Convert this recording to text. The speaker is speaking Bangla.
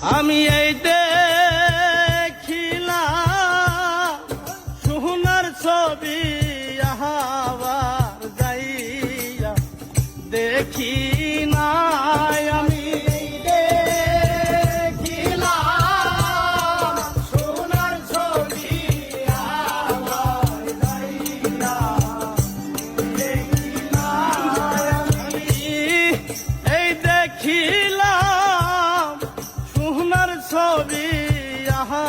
আমি এই দেখিলাম সোনার ছবি আহাবার যাইয়া দেখি নাই আমি দেখিলাম সোনার ছবি আহাবার যাইয়া দেখি নাই আমি এই দেখিলাম সোনার ছবি আহা